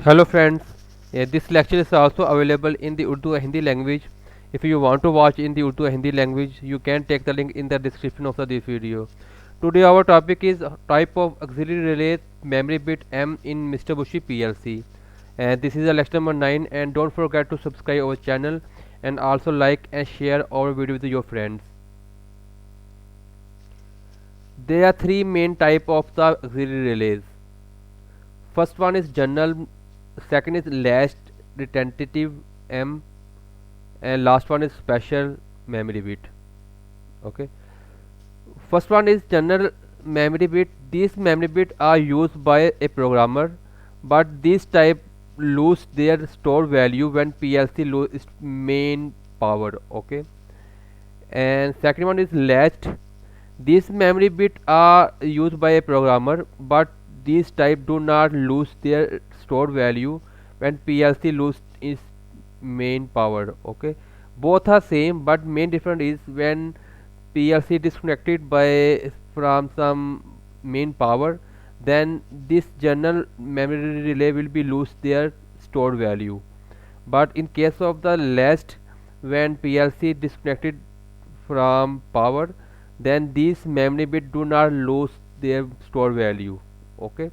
Hello friends, this lecture is also available in the Urdu and Hindi language. If you want to watch in the Urdu and Hindi language, you can take the link in the description of this video. Today our topic is type of auxiliary relay memory bit M in Mitsubishi PLC. And this is a lecture number 9, and don't forget to subscribe our channel and also like and share our video with your friends. There are three main type of the auxiliary relays. First one is general, second is latched retentive M, and last one is special memory bit. Okay, first one is general memory bit. These memory bit are used by a programmer, but these type lose their store value when PLC lose its main power. Okay, and second one is latched. These memory bit are used by a programmer, but these type do not lose their stored value when PLC lose its main power. Okay, both are same, but main difference is when PLC disconnected by from some main power, then this general memory relay will be lose their stored value. But in case of the last, when PLC disconnected from power, then these memory bit do not lose their store value. Okay,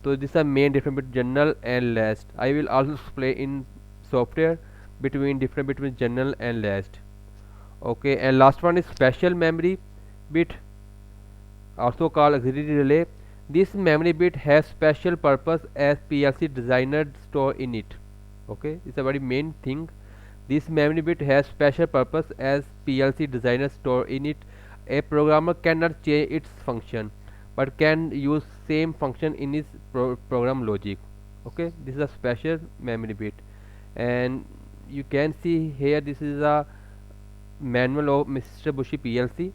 so this is the main difference between general and last. I will also explain in software between difference between general and last. Okay, and last one is special memory bit, also called auxiliary relay. This memory bit has special purpose as PLC designer store in it. Okay, it's a very main thing. This memory bit has special purpose as PLC designer store in it. A programmer cannot change its function, but can use same function in his program logic. Okay, this is a special memory bit, and you can see here this is a manual of Mr. Bushi PLC,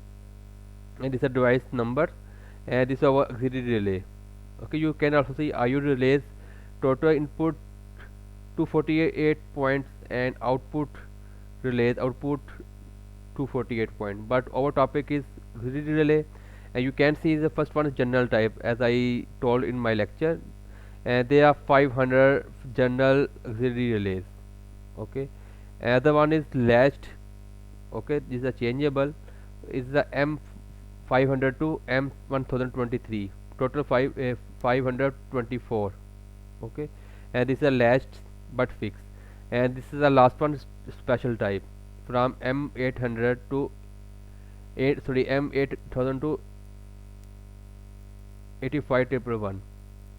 and this is a device number, and this is our auxiliary relay. Okay, you can also see IO relays, total input 248 points, and output relays output 248 point. But our topic is auxiliary relay, and you can see the first one is general type, as I told in my lecture, and there are 500 general auxiliary relays. Okay, another one is latched. Okay, this is a changeable, is the M 500 to M 1023, total 524. Okay, and this is a latched but fixed, and this is the last one special type, from M 800 to 8 sorry M 8000 to 85 triple 1,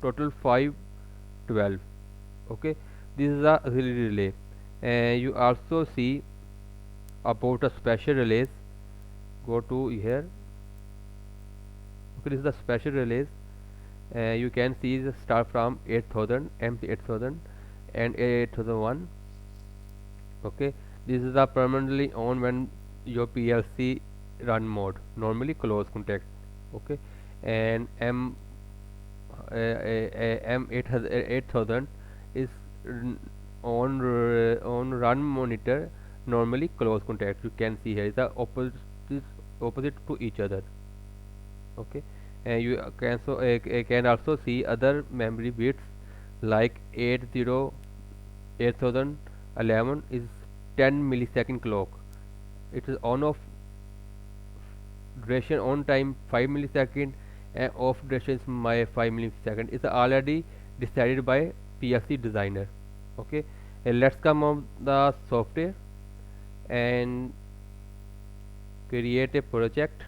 total 512. Okay, this is a auxiliary relay, and you also see about a special relays. Go to here. Okay, this is the special relays. You can see the start from 8000 M 8000 and 8001. Okay, this is the permanently on when your PLC run mode, normally close contact. Okay, and M 8000 is on run monitor, normally close contact. You can see here is the opposite to each other. Okay, and you can also see other memory bits like 8011 is 10 millisecond clock. It is on off duration, on time 5 millisecond, and off duration is my 5 millisecond. It's already decided by PLC designer. Okay, and let's come on the software and create a project,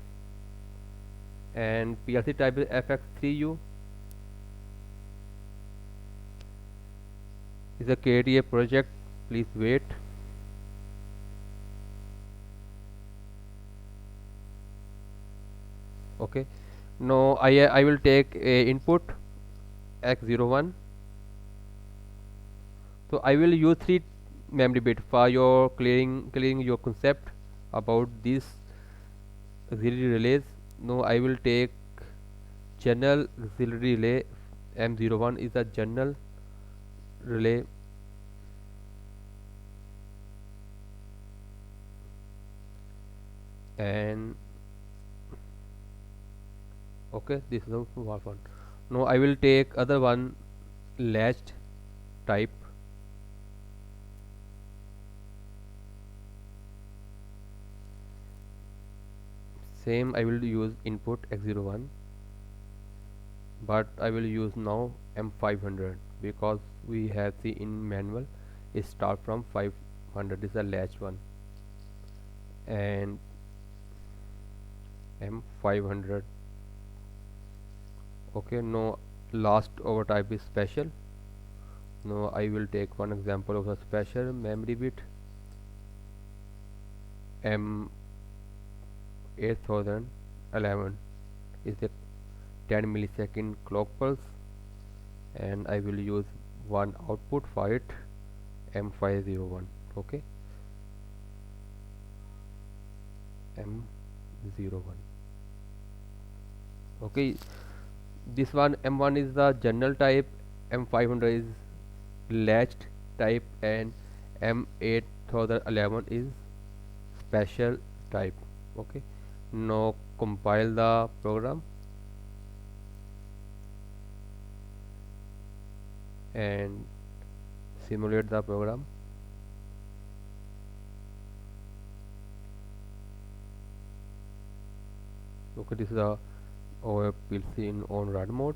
and PLC type is FX3U. Is a create a project, please wait. Okay, now I will take a input x01. So I will use three memory bit for your clearing your concept about these auxiliary relays. Now I will take general auxiliary relay. M01 is a general relay, and okay, this is the one. Now I will take other one, latched. type. Same I will use input x01, but I will use now M500 because we have the in manual it start from 500 is a latch one, and M500. Okay, no, last over type is special. Now I will take one example of a special memory bit M8011 is a 10 millisecond clock pulse, and I will use one output for it M501. Okay, M01. Okay, this one M1 is the general type, M500 is latched type, and M8011 is special type. Okay, now compile the program and simulate the program. Okay, this is our PLC in on run mode.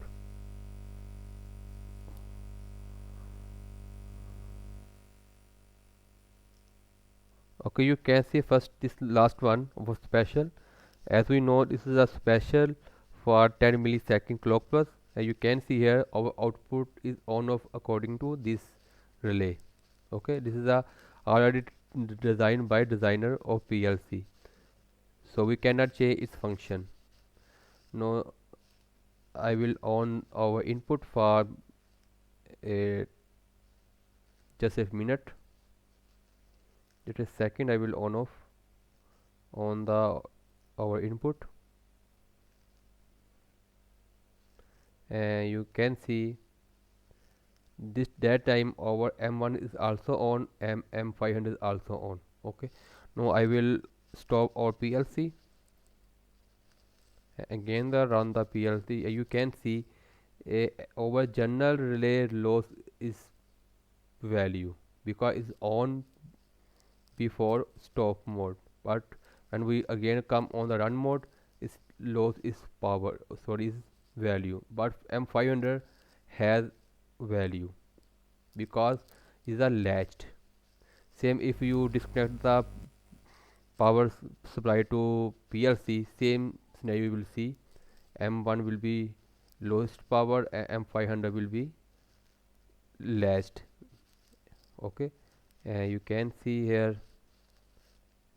Okay, you can see first this last one was special. As we know, this is a special for 10 millisecond clock plus, and you can see here our output is on off according to this relay. Okay, this is a already designed by designer of PLC, so we cannot change its function. Now I will on our input for a just a minute. Just a second, I will on off on the our input, and you can see this that time our M1 is also on, M500 is also on. Okay, now I will stop our PLC. Again the run the PLC. You can see our general relay loss is value because it's on before stop mode, but when we again come on the run mode, its loss is power, sorry, is value, but M500 has value because is a latched. Same if you disconnect the power supply to PLC, same scenario you will see. M1 will be lowest power, M500 will be latched. Okay, you can see here.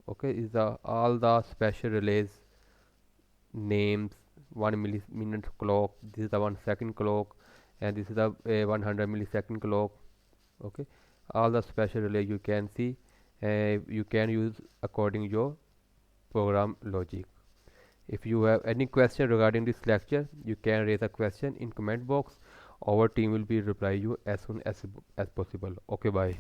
Okay, is the all the special relays names, 1 minute clock, this is the 1 second clock, and this is the 100 millisecond clock. Okay, all the special relay you can see, you can use according your program logic. If you have any question regarding this lecture, you can raise a question in comment box. Our team will be reply you as soon as possible. Okay, bye.